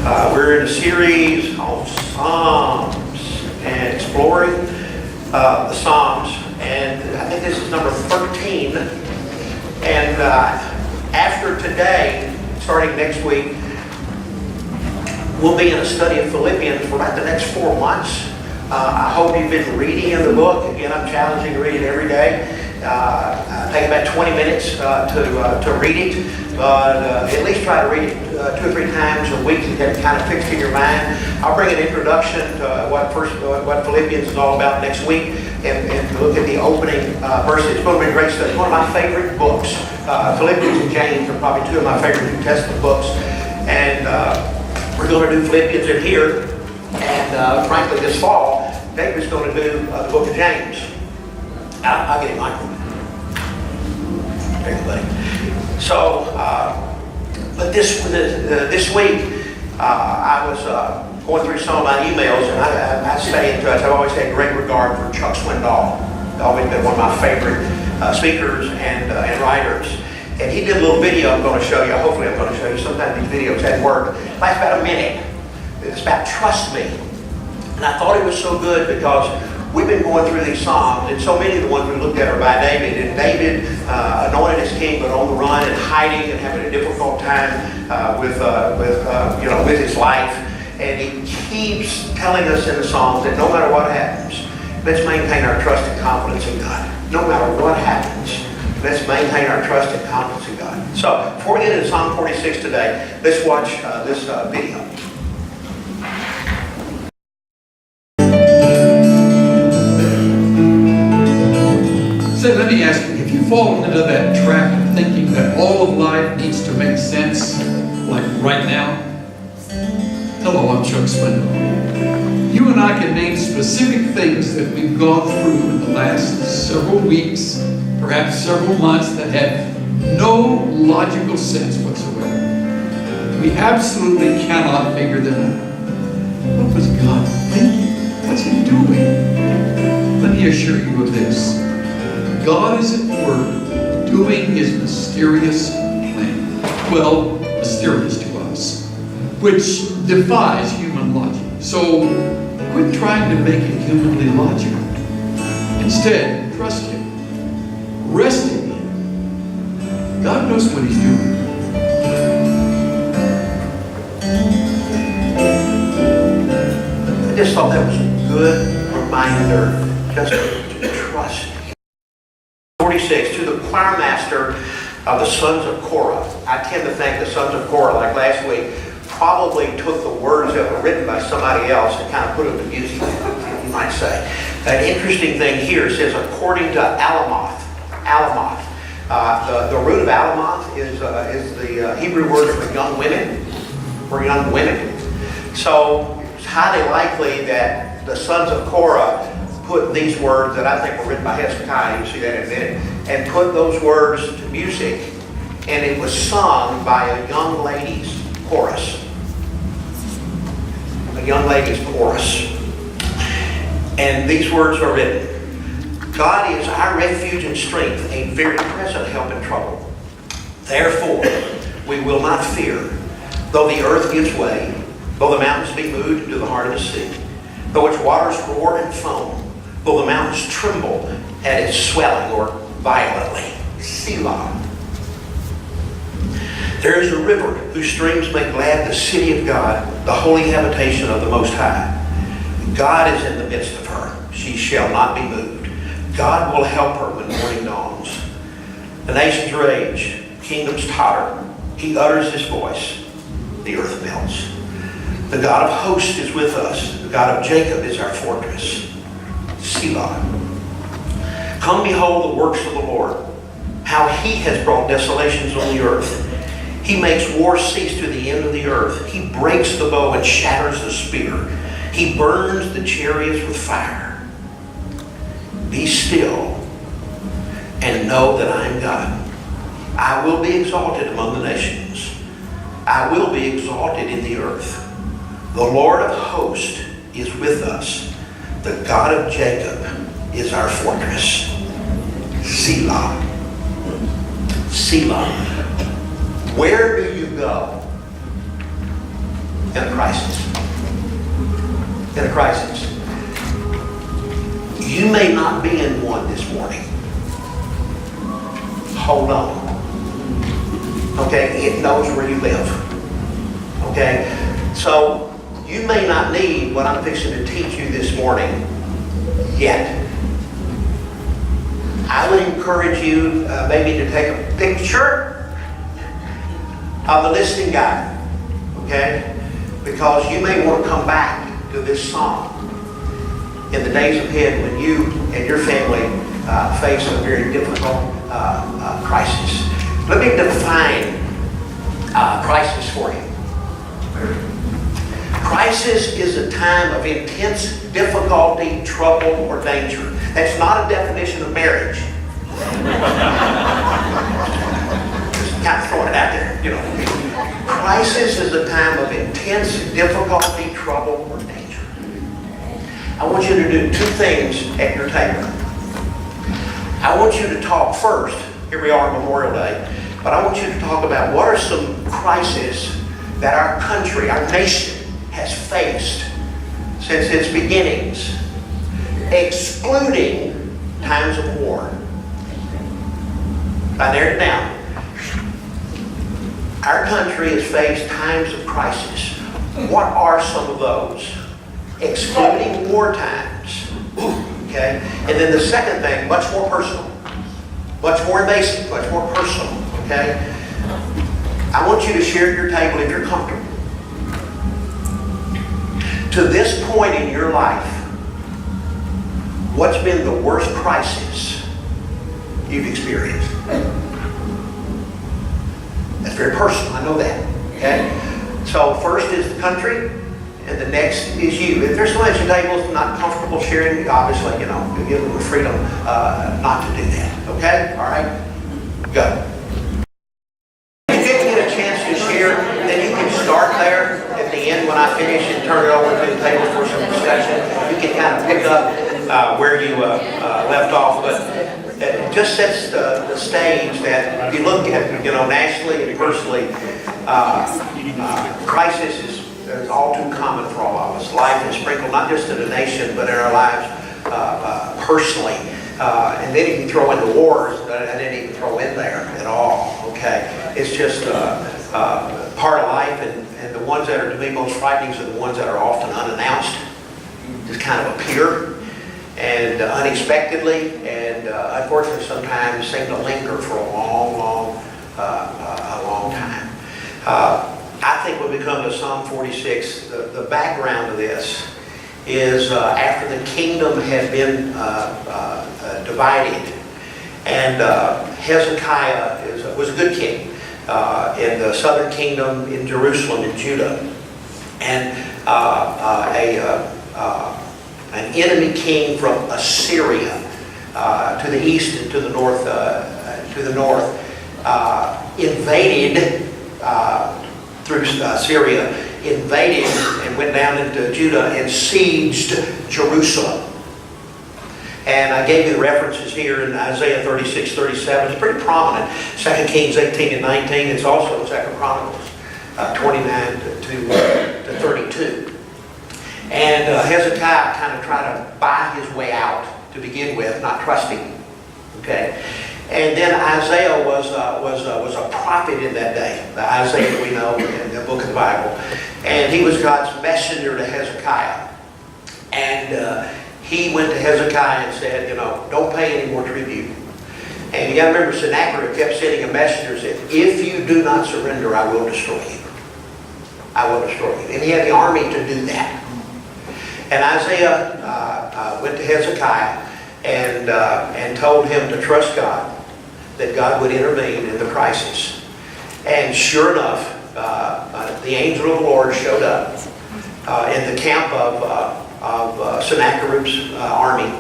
We're in a series on Psalms and exploring the Psalms, and I think this is number 13. And after today, starting next week, we'll be in a study of Philippians for about the next 4 months. I hope you've been reading in the book. Again, I'm challenging to read it every day. Take about 20 minutes to read it, but at least try to read it 2 or 3 times a week to get it kind of fixed in your mind. I'll bring an introduction to what Philippians is all about next week, and look at the opening verses. It's going to be a great study. One of my favorite books. Philippians and James are probably 2 of my favorite New Testament books, and we're going to do Philippians in here, and frankly this fall, David's going to do the book of James. I'll get him Michael. Thank you, buddy. So, but this week, I was going through some of my emails, and I stay in touch. I've always had great regard for Chuck Swindoll. Always been one of my favorite speakers and writers. And he did a little video I'm going to show you. Hopefully I'm going to show you. Sometimes these videos hadn't worked. It lasts about a minute. It's about trust me. And I thought it was so good because we've been going through these Psalms, and so many of the ones we looked at are by David. And David, anointed as king, but on the run and hiding and having a difficult time with his life. And he keeps telling us in the Psalms that no matter what happens, let's maintain our trust and confidence in God. No matter what happens, let's maintain our trust and confidence in God. So, before we get into Psalm 46 today, let's watch this video. So let me ask you, have you fallen into that trap of thinking that all of life needs to make sense, like right now? Hello, I'm Chuck Swindoll. You and I can name specific things that we've gone through in the last several weeks, perhaps several months, that have no logical sense whatsoever. We absolutely cannot figure them out. What was God thinking? What's He doing? Let me assure you of this. God is at work doing His mysterious plan. Well, mysterious to us, which defies human logic. So quit trying to make it humanly logical. Instead, trust Him. Rest in Him. God knows what He's doing. I just thought that was a good reminder just to trust. 46, to the choir master of the sons of Korah. I tend to think the sons of Korah, like last week, probably took the words that were written by somebody else and kind of put them to music, you might say. An interesting thing here says, according to Alamoth. The root of Alamoth is the Hebrew word for young women, So it's highly likely that the sons of Korah put these words that I think were written by Hezekiah, you'll see that in a minute, and put those words to music, and it was sung by a young ladies' chorus. A young ladies' chorus. And these words are written, God is our refuge and strength, a very present help in trouble. Therefore, we will not fear, though the earth gives way, though the mountains be moved into the heart of the sea, though its waters roar and foam, though the mountains tremble at its swelling or violently. Selah. There is a river whose streams make glad the city of God, the holy habitation of the Most High. God is in the midst of her. She shall not be moved. God will help her when morning dawns. The nations rage, kingdoms totter. He utters His voice. The earth melts. The God of hosts is with us. The God of Jacob is our fortress. Selah. Come behold the works of the Lord, how He has brought desolations on the earth. He makes war cease to the end of the earth. He breaks the bow and shatters the spear. He burns the chariots with fire. Be still and know that I am God. I will be exalted among the nations. I will be exalted in the earth. The Lord of hosts is with us. The God of Jacob is our fortress. Selah. Selah. Where do you go in a crisis. In a crisis. You may not be in one this morning. Hold on. Okay, it knows where you live. Okay, so you may not need what I'm fixing to teach you this morning yet. I would encourage you maybe to take a picture of the listening guide, okay? Because you may want to come back to this song in the days ahead when you and your family face a very difficult crisis. Let me define crisis for you. Crisis is a time of intense difficulty, trouble, or danger. That's not a definition of marriage. Just kind of throwing it out there, you know. Crisis is a time of intense difficulty, trouble, or danger. I want you to do two things at your table. I want you to talk first. Here we are on Memorial Day. But I want you to talk about what are some crises that our country, our nation, has faced since its beginnings, excluding times of war. I narrowed it down. Our country has faced times of crisis. What are some of those? Excluding war times. Okay? And then the second thing, much more personal, much more basic, much more personal. Okay? I want you to share at your table if you're comfortable. To this point in your life, what's been the worst crisis you've experienced? That's very personal, I know that. Okay? So first is the country, and the next is you. If there's someone at your table who's not comfortable sharing, obviously, you know, you give them the freedom not to do that. Okay? All right? Go. If you didn't get a chance to share, then you can start there at the end when I finish and turn it over to the table for some discussion. You can kind of pick up where you left off, but it just sets the stage that if you look at, you know, nationally and personally, crisis is all too common for all of us. Life is sprinkled not just in the nation, but in our lives personally. And then you can throw in the wars that I didn't even throw in there at all. Okay, it's just part of life, and the ones that are to me most frightening are the ones that are often unannounced, just kind of appear and unexpectedly, and unfortunately sometimes seem to linger for a long time. I think when we come to Psalm 46, the background of this is after the kingdom had been divided, and Hezekiah was a good king in the southern kingdom in Jerusalem in Judah, and an enemy king from Assyria to the east and to the north, invaded through Syria, invaded and went down into Judah and sieged Jerusalem. And I gave you the references here in Isaiah 36, 37. It's pretty prominent. 2 Kings 18 and 19. It's also in 2 Chronicles 29 to 32. And Hezekiah kind of tried to buy his way out to begin with, not trusting. Okay. And then Isaiah was a prophet in that day. The Isaiah that we know in the book of the Bible. And he was God's messenger to Hezekiah. And he went to Hezekiah and said, you know, don't pay any more tribute. And you got to remember, Sennacherib kept sending a messenger and said, if you do not surrender, I will destroy you. I will destroy you. And he had the army to do that. And Isaiah went to Hezekiah and told him to trust God, that God would intervene in the crisis. And sure enough, the angel of the Lord showed up in the camp of Sennacherib's army,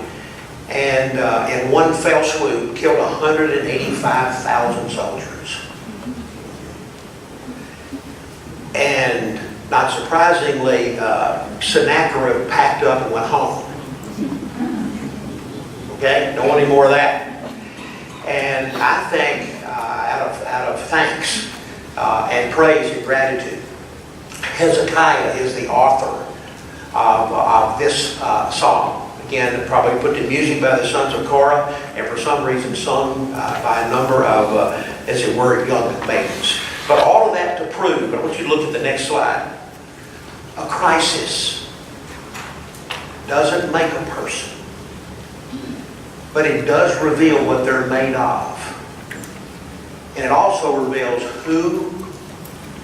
and in one fell swoop killed 185,000 soldiers. And not surprisingly, Sennacherib packed up and went home. Okay, don't want any more of that. And I think out of thanks and praise and gratitude, Hezekiah is the author of this song. Again, probably put to music by the sons of Korah, and for some reason sung by a number of, as it were, young maidens. But all of that to prove, I want you to look at the next slide. A crisis doesn't make a person, but it does reveal what they're made of. And it also reveals who,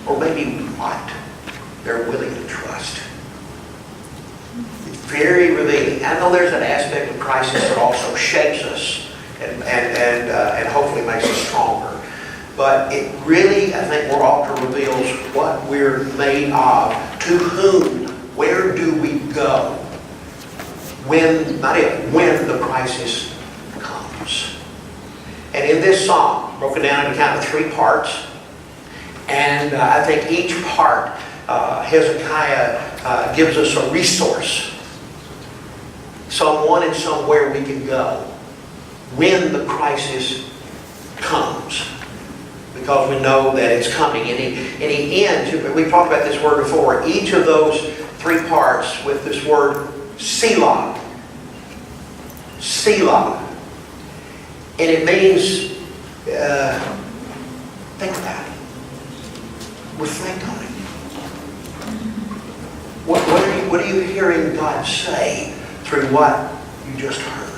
or maybe what, they're willing to trust. It's very revealing. I know there's an aspect of crisis that also shapes us and hopefully makes us stronger. But it really, I think, more often reveals what we're made of. To whom, where do we go when, not if, when the crisis comes. And in this song, broken down into kind of 3 parts, and I think each part, Hezekiah gives us a resource. Someone and somewhere we can go when the crisis comes. Because we know that it's coming. And he ends, we've talked about this word before, each of those 3 parts with this word Selah. Selah. And it means, think about it. Reflect on it. What are you hearing God say through what you just heard?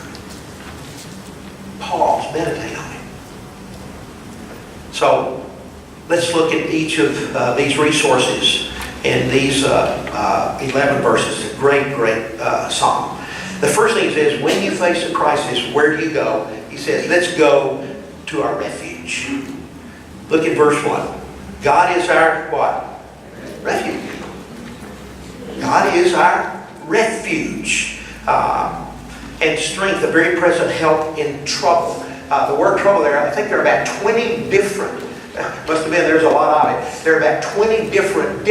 Pause, meditate on it. So, let's look at each of these resources in these 11 verses. It's a great, great psalm. The first thing he says, when you face a crisis, where do you go? He says, let's go to our refuge. Look at verse 1. God is our what? Refuge. God is our refuge. And strength, a very present help in trouble. The word trouble there, I think there are about 20 different, must have been, there's a lot of it. There are about 20 different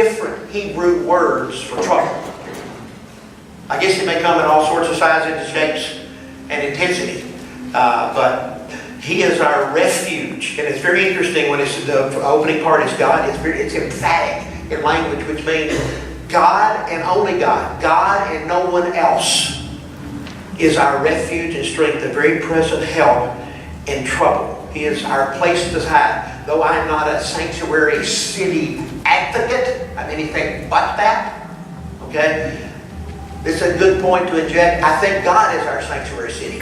Hebrew words for trouble. I guess it may come in all sorts of sizes and shapes and intensity. But He is our refuge. And it's very interesting when it's the opening part is God. It's emphatic in language, which means God and only God. God and no one else is our refuge and strength, a very present help in trouble. He is our place to hide. Though I am not a sanctuary city advocate, I'm anything but that. Okay? It's a good point to inject. I think God is our sanctuary city.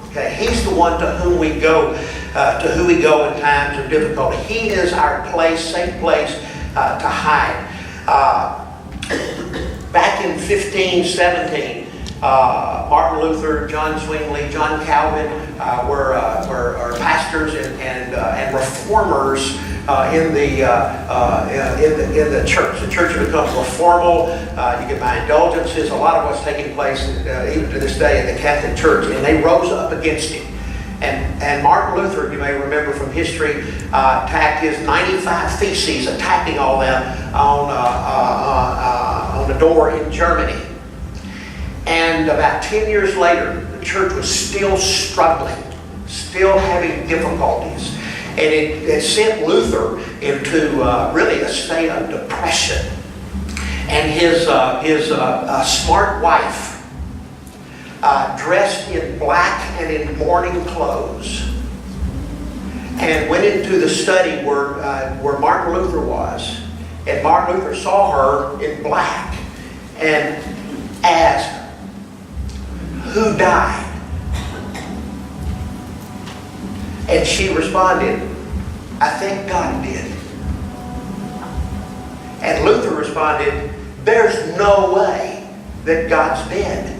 Okay? He's the one to whom we go, to who we go in times of difficulty. He is our place, safe place to hide. Back in 1517, Martin Luther, John Zwingli, John Calvin were pastors and reformers in the church. The church had become reformal. You could buy indulgences. A lot of what's taking place even to this day in the Catholic Church, and they rose up against it. And Martin Luther, you may remember from history, attacked his 95 Theses, attacking all them on a door in Germany. And about 10 years later, the church was still struggling, still having difficulties. And it sent Luther into really a state of depression. And his smart wife, dressed in black and in mourning clothes, and went into the study where Martin Luther was. And Martin Luther saw her in black and asked, "Who died?" And she responded, "I think God did." And Luther responded, "There's no way that God's dead."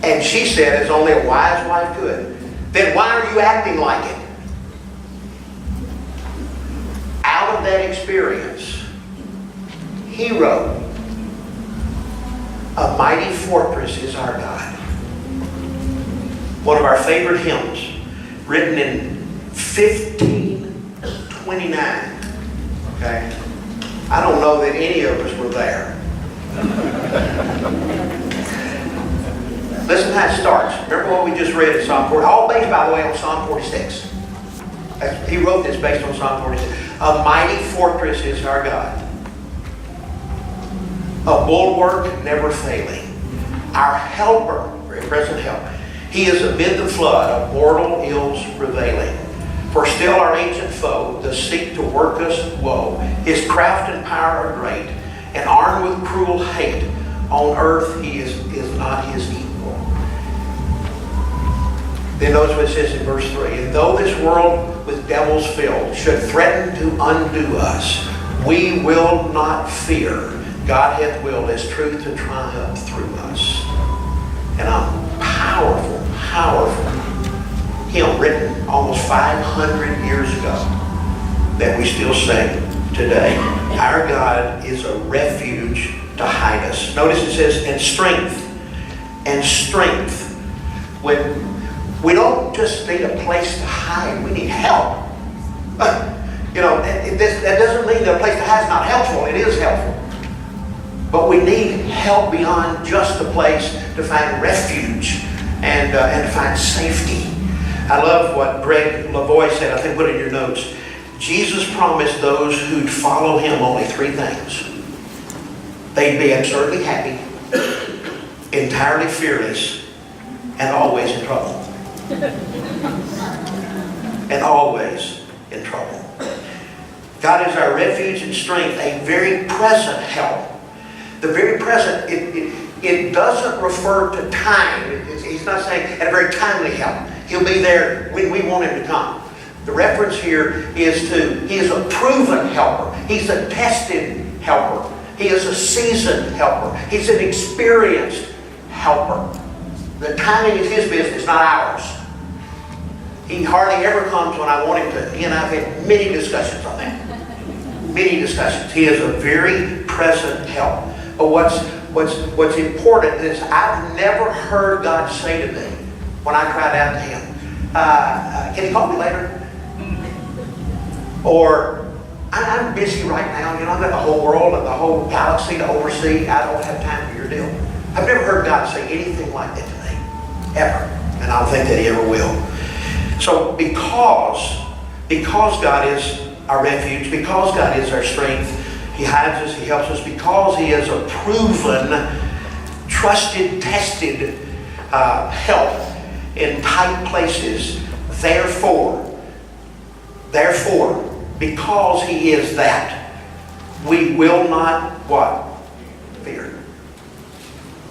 And she said, as only a wise wife could, "Then why are you acting like it?" Out of that experience, he wrote, "A mighty fortress is our God." One of our favorite hymns, written in 1529. Okay? I don't know that any of us were there. Listen how it starts. Remember what we just read in Psalm 40? All based, by the way, on Psalm 46. He wrote this based on Psalm 46. A mighty fortress is our God. a bulwark never failing, our helper, very present help. He is amid the flood of mortal ills prevailing. For still our ancient foe does seek to work us woe. His craft and power are great, and armed with cruel hate, on earth he is not his equal. Then notice what it says in verse 3. And though this world with devils filled should threaten to undo us, we will not fear. God hath willed as truth to triumph through us. And a powerful, powerful hymn written almost 500 years ago that we still sing today. Our God is a refuge to hide us. Notice it says, and strength. And strength. When we don't just need a place to hide, we need help. That doesn't mean that a place to hide is not helpful. It is helpful. But we need help beyond just a place to find refuge and to find safety. I love what Greg Lavoie said. I think put it in your notes. Jesus promised those who'd follow him only three things. They'd be absurdly happy, entirely fearless, and always in trouble. And always in trouble. God is our refuge and strength, a very present help. The very present, it doesn't refer to time. He's not saying at a very timely help. He'll be there when we want him to come. The reference here is to, he is a proven helper. He's a tested helper. He is a seasoned helper. He's an experienced helper. The timing is his business, not ours. He hardly ever comes when I want him to. He and I have had many discussions on that. Many discussions. He is a very present help. But what's important is I've never heard God say to me when I cried out to him, can you call me later? Or, I'm busy right now. I've got the whole world and the whole galaxy to oversee. I don't have time for your deal. I've never heard God say anything like that to me. Ever. And I don't think that he ever will. So because God is our refuge, because God is our strength, he hides us, he helps us, because he is a proven, trusted, tested help in tight places. Therefore, because he is that, we will not what? Fear.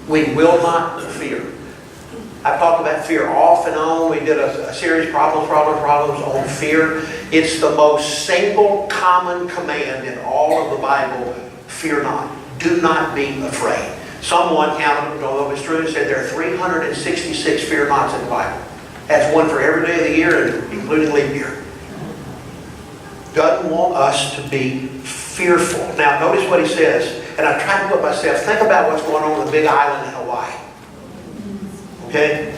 We will not fear. I've talked about fear off and on. We did a series, problems on fear. It's the most single common command in all of the Bible. Fear not. Do not be afraid. Someone counted, I don't know if it's true, said there are 366 fear nots in the Bible. That's one for every day of the year, including leap year. Doesn't want us to be fearful. Now, notice what he says, and I tried to put myself, think about what's going on the big island in Hawaii. Okay?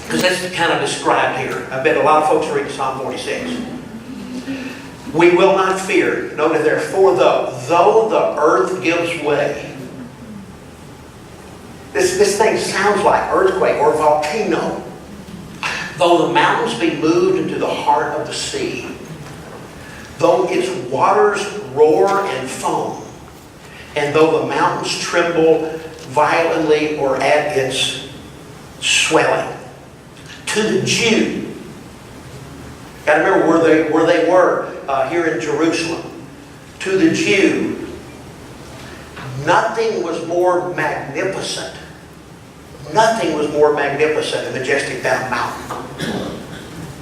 Because that's kind of described here. I bet a lot of folks are reading Psalm 46. We will not fear. Notice therefore, though the earth gives way. This thing sounds like earthquake or volcano. Though the mountains be moved into the heart of the sea. Though its waters roar and foam. And though the mountains tremble violently or at its swelling. To the Jew. Got to remember where they were here in Jerusalem. To the Jew, nothing was more magnificent. Nothing was more magnificent and majestic than a mountain.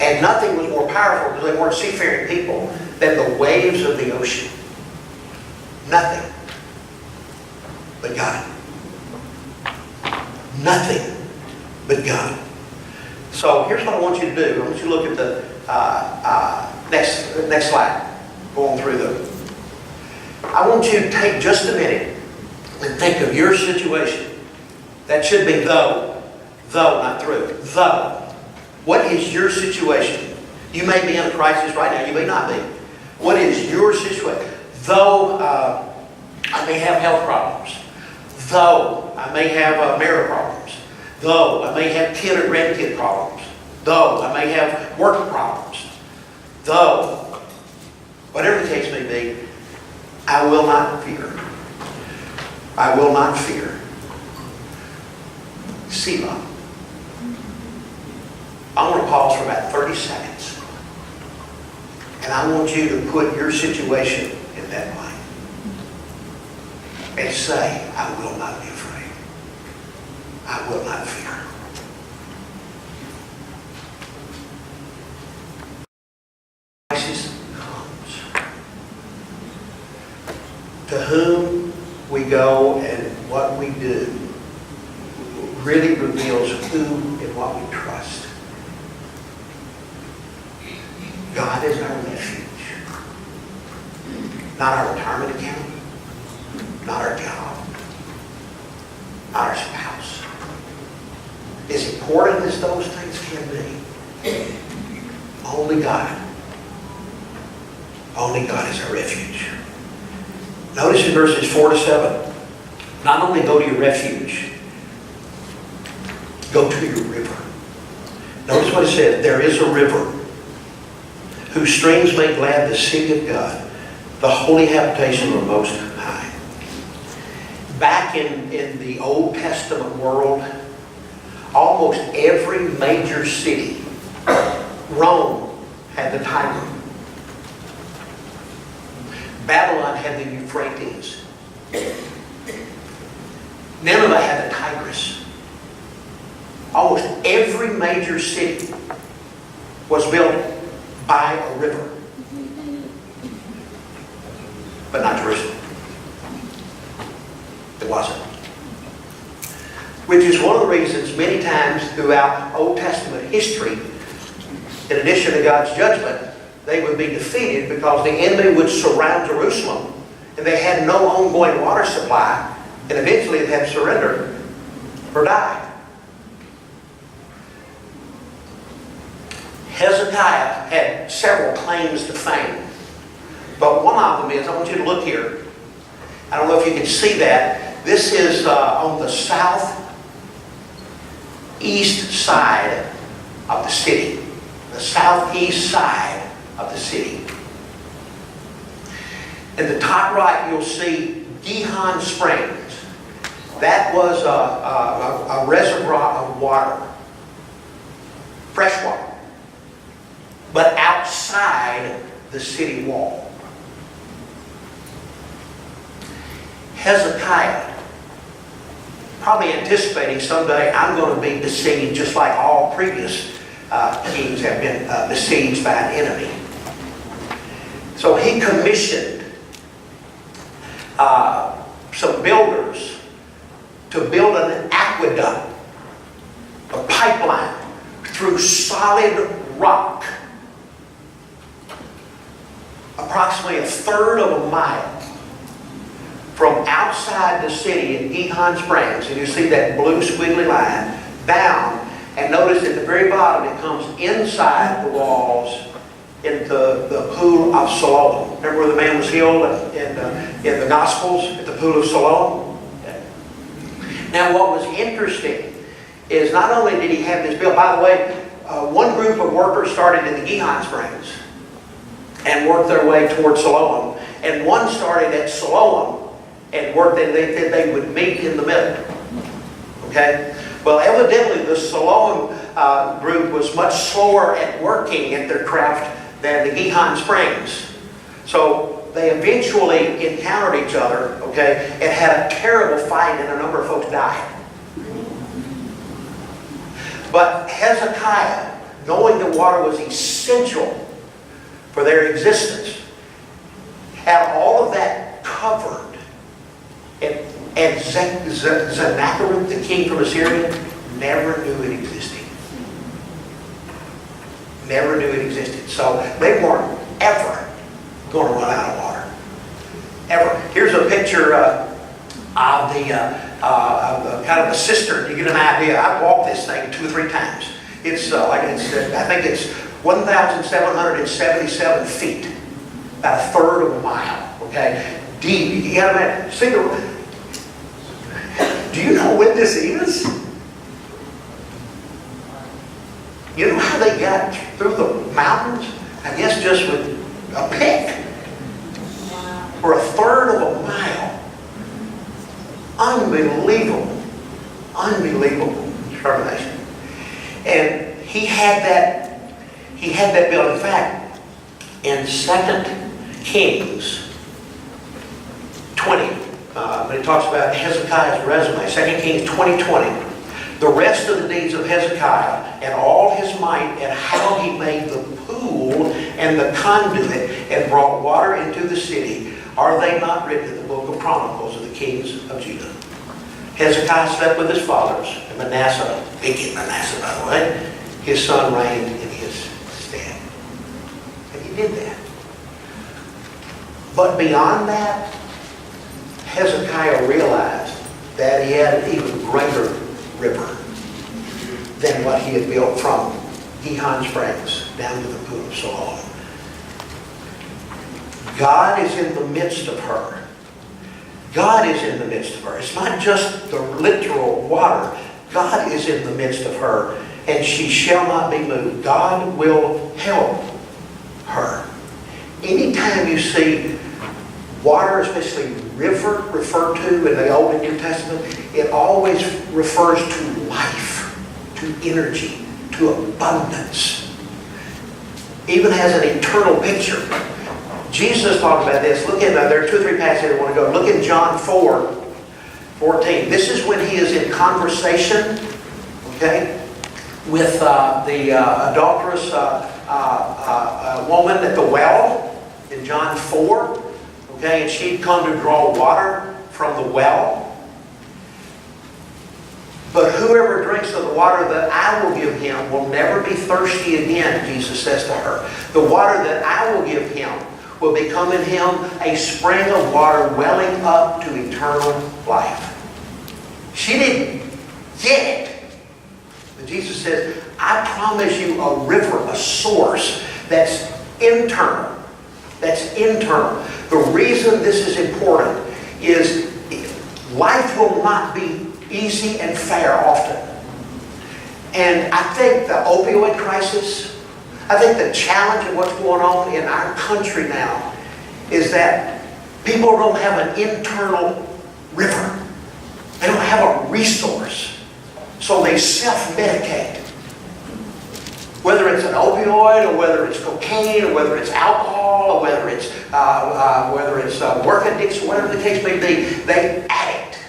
And nothing was more powerful, because they weren't seafaring people, than the waves of the ocean. Nothing but God. Nothing but God. So here's what I want you to do. I want you to look at the next slide. Going through I want you to take just a minute and think of your situation. That should be though, not through. Though. What is your situation? You may be in a crisis right now. You may not be. What is your situation? Though I may have health problems. Though I may have marital problems. Though I may have kid or grandkid problems. Though I may have work problems. Though, whatever the case may be, I will not fear. I will not fear. Selah. I want to pause for about 30 seconds. And I want you to put your situation in that light. And say, I will not be afraid. I will not fear. Crisis comes. To whom we go and what we do really reveals who and what we trust. God is our refuge. Not our retirement account. Not our job. Not our spouse. As important as those things can be, only God. Only God is our refuge. Notice in verses 4 to 7, not only go to your refuge, go to your river. Notice what it says. There is a river whose streams make glad the city of God, the holy habitation of the Most High. Back in the Old Testament world, almost every major city, Rome had the Tiber. Babylon had the Euphrates. Nineveh had the Tigris. Almost every major city was built by a river. But not Jerusalem. It wasn't. Which is one of the reasons many times throughout Old Testament history, in addition to God's judgment, they would be defeated because the enemy would surround Jerusalem and they had no ongoing water supply, and eventually they had to surrender or die. Hezekiah had several claims to fame, but one of them is, I want you to look here. I don't know if you can see that. This is on the southeast side of the city. The southeast side of the city. In the top right, you'll see Gihon Springs. That was a reservoir of water, fresh water, but outside the city wall. Hezekiah, probably anticipating someday I'm going to be besieged just like all previous kings have been besieged by an enemy. So he commissioned some builders to build an aqueduct, a pipeline through solid rock, approximately a third of a mile from outside the city in Gihon Springs, and you see that blue squiggly line, down, and notice at the very bottom it comes inside the walls into the pool of Siloam. Remember where the man was healed in the Gospels, at the pool of Siloam? Okay. Now what was interesting is not only did he have this built, by the way, one group of workers started in the Gihon Springs and worked their way toward Siloam, and one started at Siloam and worked, and they would meet in the middle. Okay? Well, evidently the Siloam group was much slower at working at their craft than the Gihon Springs. So they eventually encountered each other, okay, and had a terrible fight, and a number of folks died. But Hezekiah, knowing that water was essential for their existence, had all of that covered. And Sennacherib, the king from Assyria, never knew it existed. Never knew it existed. So they weren't ever going to run out of water. Ever. Here's a picture of the kind of a cistern. You get an idea. I've walked this thing 2 or 3 times. It's I think it's 1,777 feet, about a third of a mile. Okay, deep. You got to imagine. See the. Do you know when this is? You know how they got through the mountains? I guess just with a pick. For a third of a mile. Unbelievable determination. And he had that built. In fact, in 2 Kings 20, when it talks about Hezekiah's resume, 2 Kings 20:20, the rest of the deeds of Hezekiah and all his might and how he made the pool and the conduit and brought water into the city, are they not written in the book of Chronicles of the kings of Judah? Hezekiah slept with his fathers, and Manasseh, wicked Manasseh by the way, his son reigned in his stead. And he did that. But beyond that, Hezekiah realized that he had an even greater river than what he had built from Gihon Springs down to the pool of Siloam. God is in the midst of her. God is in the midst of her. It's not just the literal water. God is in the midst of her, and she shall not be moved. God will help her. Anytime you see water, especially river, referred to in the Old and New Testament, it always refers to life, to energy, to abundance. Even has an eternal picture. Jesus talked about this. Look at, there are 2 or 3 passages I want to go. Look in John 4:14. This is when he is in conversation, okay, with the adulterous woman at the well in John 4. Okay, and she'd come to draw water from the well. But whoever drinks of the water that I will give him will never be thirsty again, Jesus says to her. The water that I will give him will become in him a spring of water welling up to eternal life. She didn't get it. But Jesus says, I promise you a river, a source that's internal. That's internal. The reason this is important is life will not be easy and fair often. And I think the opioid crisis, I think the challenge of what's going on in our country now is that people don't have an internal river. They don't have a resource. So they self-medicate. Whether it's an opioid, or whether it's cocaine, or whether it's alcohol, or whether it's work addiction, whatever the case may be, they addict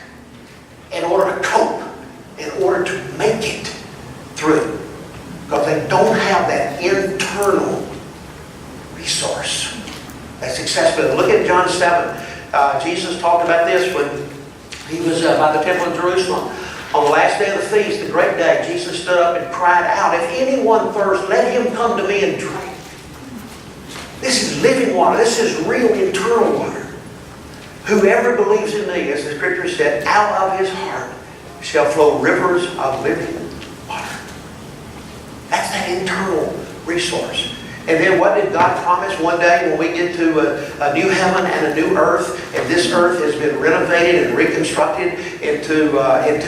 in order to cope, in order to make it through. Because they don't have that internal resource that's accessible. Look at John 7. Jesus talked about this when he was by the temple in Jerusalem. On the last day of the feast, the great day, Jesus stood up and cried out, if anyone thirsts, let him come to me and drink. This is living water. This is real internal water. Whoever believes in me, as the scripture said, out of his heart shall flow rivers of living water. That's that internal resource. And then what did God promise one day when we get to a new heaven and a new earth, and this earth has been renovated and reconstructed into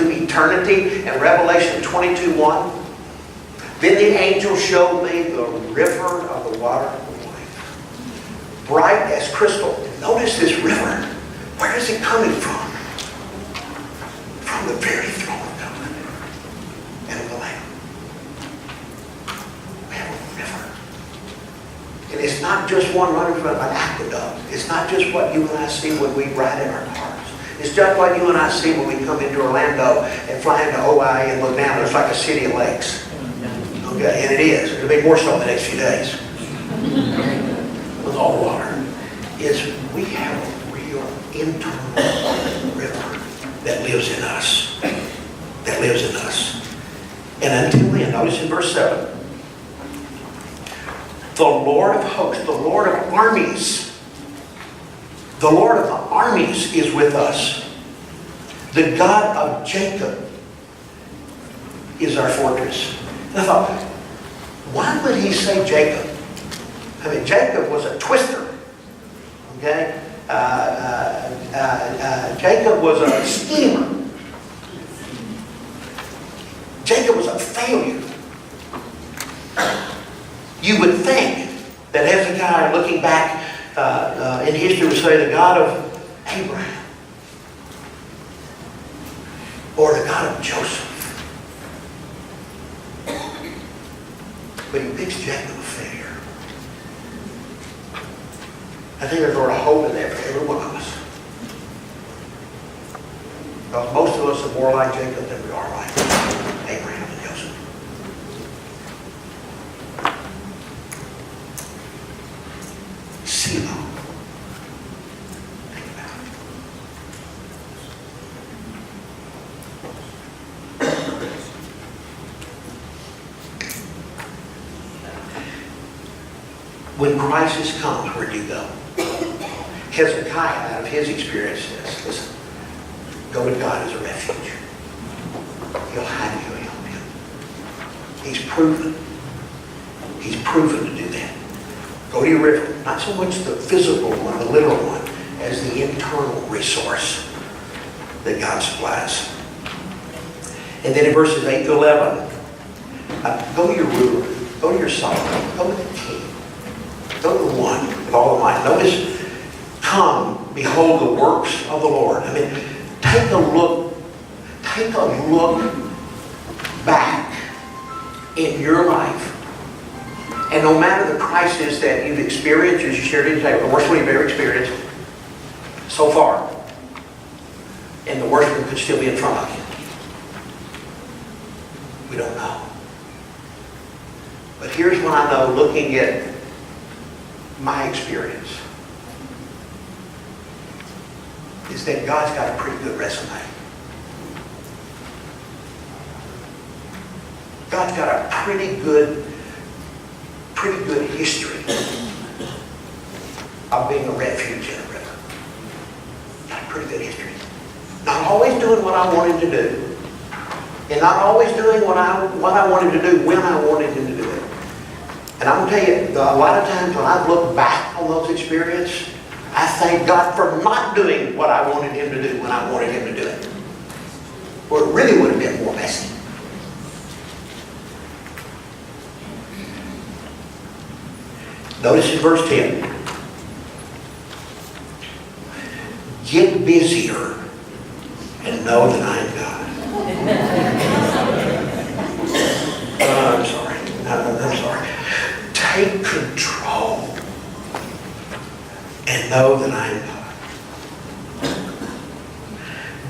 eternity? In Revelation 22:1, then the angel showed me the river of the water of life, bright as crystal. Notice this river. Where is it coming from? From the very throne of God and of the Lamb. We have a river. And it's not just one running from an aqueduct. It's not just what you and I see when we ride in our cars. It's just what you and I see when we come into Orlando and fly into OI and look down. It's like a city of lakes. Okay, and it is. It'll be more so in the next few days. With all water. We have a real internal river that lives in us. That lives in us. And until then, notice in verse 7. The Lord of hosts, the Lord of armies, the Lord of the armies is with us. The God of Jacob is our fortress. And I thought, why would he say Jacob? I mean, Jacob was a twister. Okay? Jacob was a schemer. Jacob was a failure. You would think that Hezekiah, looking back in history, would say the God of Abraham, or the God of Joseph. But he picks Jacob a failure. I think there's a lot of hope in that for every one of us. Because most of us are more like Jacob than we are like Abraham and Joseph. Selah. Think about it. When crisis comes, where do you go? Hezekiah, out of his experience, says, listen, go to God as a refuge. He'll hide you, he'll help you. He's proven to do that. Go to your river, not so much the physical one, the literal one, as the internal resource that God supplies. And then in verses 8 to 11, go to your ruler, go to your sovereign, go to the king. Go to the one with all of might. Notice, come, behold the works of the Lord. I mean, take a look back in your life. And no matter the crisis that you've experienced, as you shared it today, the worst one you've ever experienced so far, and the worst one could still be in front of you. We don't know. But here's what I know, looking at my experience, is that God's got a pretty good resume. God's got a pretty good history of being a refuge in a river. Got a pretty good history. Not always doing what I wanted to do, and not always doing what I wanted to do when I wanted him to do it. And I'm going to tell you, a lot of times when I look back on those experiences, I thank God for not doing what I wanted him to do when I wanted him to do it. Or it really would have been more messy. Notice in verse 10. Get busier and know that I am God. I'm sorry. I'm sorry. Take control and know that I am God.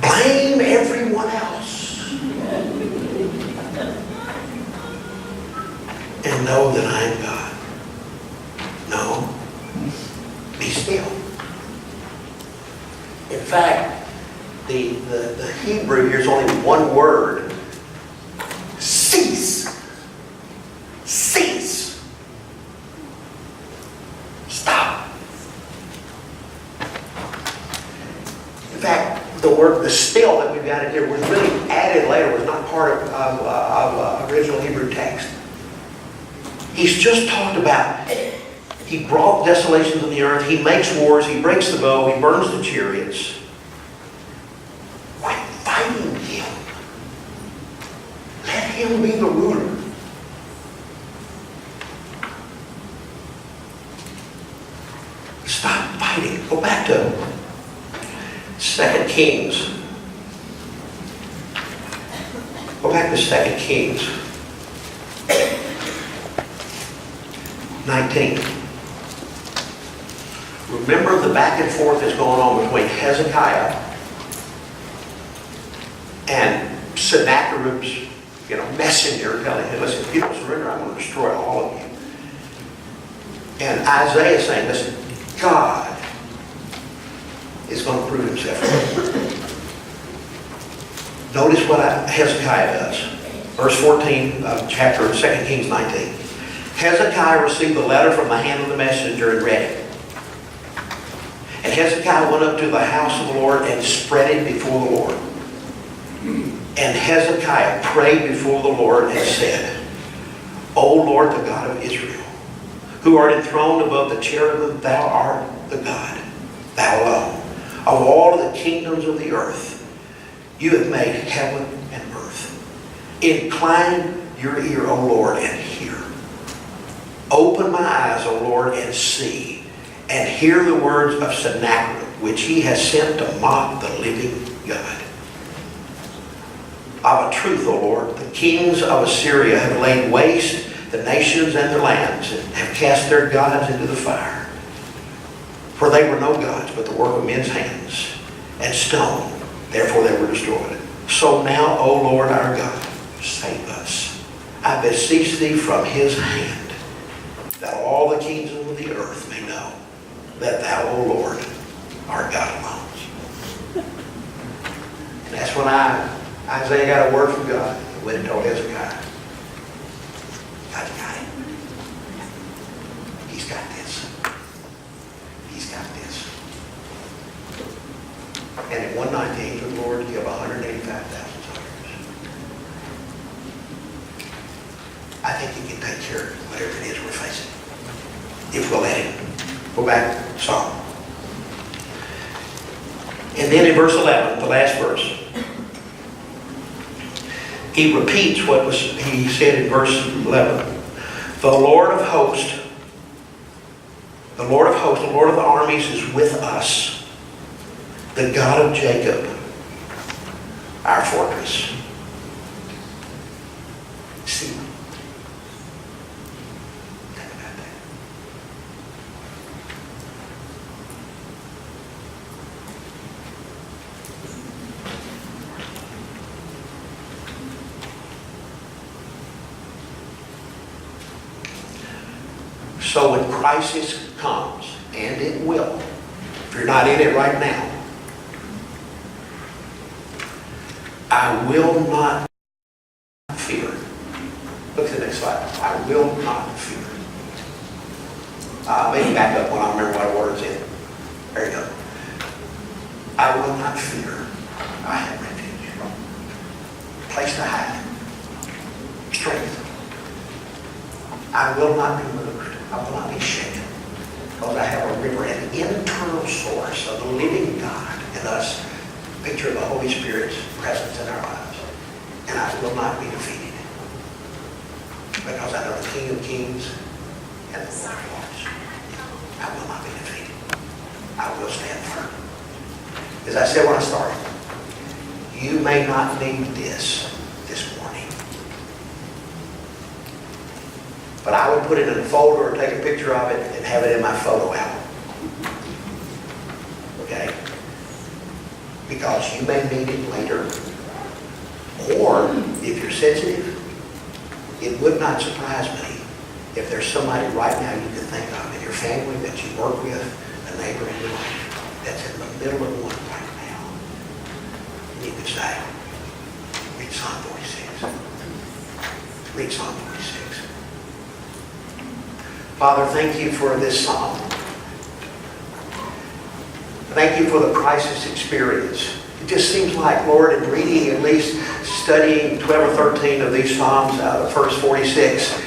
Blame everyone else and know that I am God. No, be still. In fact, the Hebrew here is only one word. Cease. Cease. Stop. In fact, the still that we've got in here was really added later, was not part of original Hebrew text. He's just talked about, he brought desolation to the earth, he makes wars, he breaks the bow, he burns the chariots. Quit fighting him. Let him be the ruler. Stop fighting. Go back to 2 Kings. Go back to 2 Kings 19. Remember the back and forth that's going on between Hezekiah and Sennacherib's messenger telling him, listen, if you don't surrender, I'm going to destroy all of you. And Isaiah is saying, listen, God is going to prove himself. Notice what Hezekiah does. Verse 14 of chapter 2 Kings 19. Hezekiah received the letter from the hand of the messenger and read it. And Hezekiah went up to the house of the Lord and spread it before the Lord. And Hezekiah prayed before the Lord and said, O Lord, the God of Israel, who art enthroned above the cherubim, thou art the God, thou alone. Of all the kingdoms of the earth, you have made heaven and earth. Incline your ear, O Lord, and hear. Open my eyes, O Lord, and see, and hear the words of Sennacherib, which he has sent to mock the living God. Of a truth, O Lord, the kings of Assyria have laid waste the nations and their lands, and have cast their gods into the fire. For they were no gods, but the work of men's hands, and stone. Therefore they were destroyed. So now, O Lord our God, save us. I beseech thee from his hand, that all the kings of the earth may know that thou, O Lord, art God alone. And that's when Isaiah got a word from God and went and told Hezekiah, God's got it. He's got this. He's got this. And in one night, the angel of the Lord killed 185,000 soldiers. I think he can take care of whatever it is we're facing, if we'll let him. Go back to Psalm. And then in verse 11, the last verse, he repeats what he said in verse 11. The Lord of hosts, the Lord of hosts, the Lord of the armies is with us. The God of Jacob, our fortress. See, think about that. So when crisis comes, and it will, if you're not in it right now, I will not fear. Look at the next slide. I will not fear. Maybe back up when I remember what word's in. There you go. I will not fear. I have refuge. Place to hide. Strength. I will not be moved. I will not be shaken. Because I have a river, an internal source of the living God in us. Picture of the Holy Spirit's presence in our lives. And I will not be defeated. Because I know the King of Kings and the Lord of Lords. I will not be defeated. I will stand firm. As I said when I started, you may not need this morning. But I would put it in a folder or take a picture of it and have it in my photo album. Okay? Because you may need it later. Or, if you're sensitive, it would not surprise me if there's somebody right now you can think of in your family that you work with, a neighbor in your life, that's in the middle of one right now. And you could say, read Psalm 46. Read Psalm 46. Father, thank you for this psalm. Thank you for the crisis experience. It just seems like, Lord, in reading, at least studying 12 or 13 of these Psalms out of verse 46,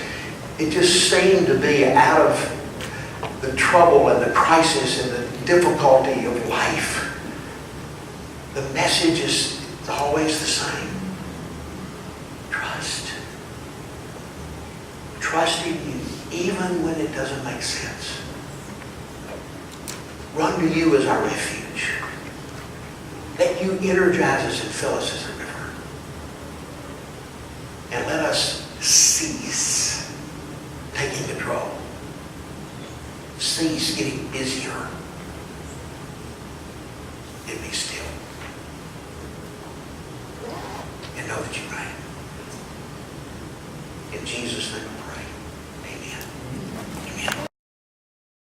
it just seemed to be out of the trouble and the crisis and the difficulty of life. The message is always the same. Trust. Trust in you, even when it doesn't make sense. Run to you as our refuge. Let you energize us and fill us as a river. And let us cease taking control. Cease getting busier. And be still. And know that you reign. In Jesus' name we pray. Amen. Amen.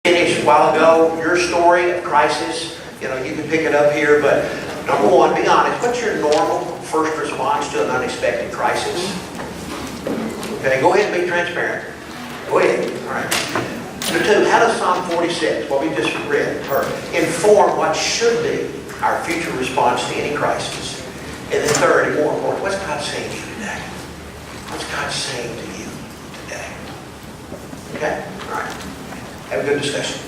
Finished a while ago, your story of crisis, you can pick it up here, but number one, be honest. What's your normal first response to an unexpected crisis? Okay, go ahead and be transparent. Go ahead. All right. Number two, how does Psalm 46, what we just read, inform what should be our future response to any crisis? And then third, and more important, what's God saying to you today? What's God saying to you today? Okay? All right. Have a good discussion.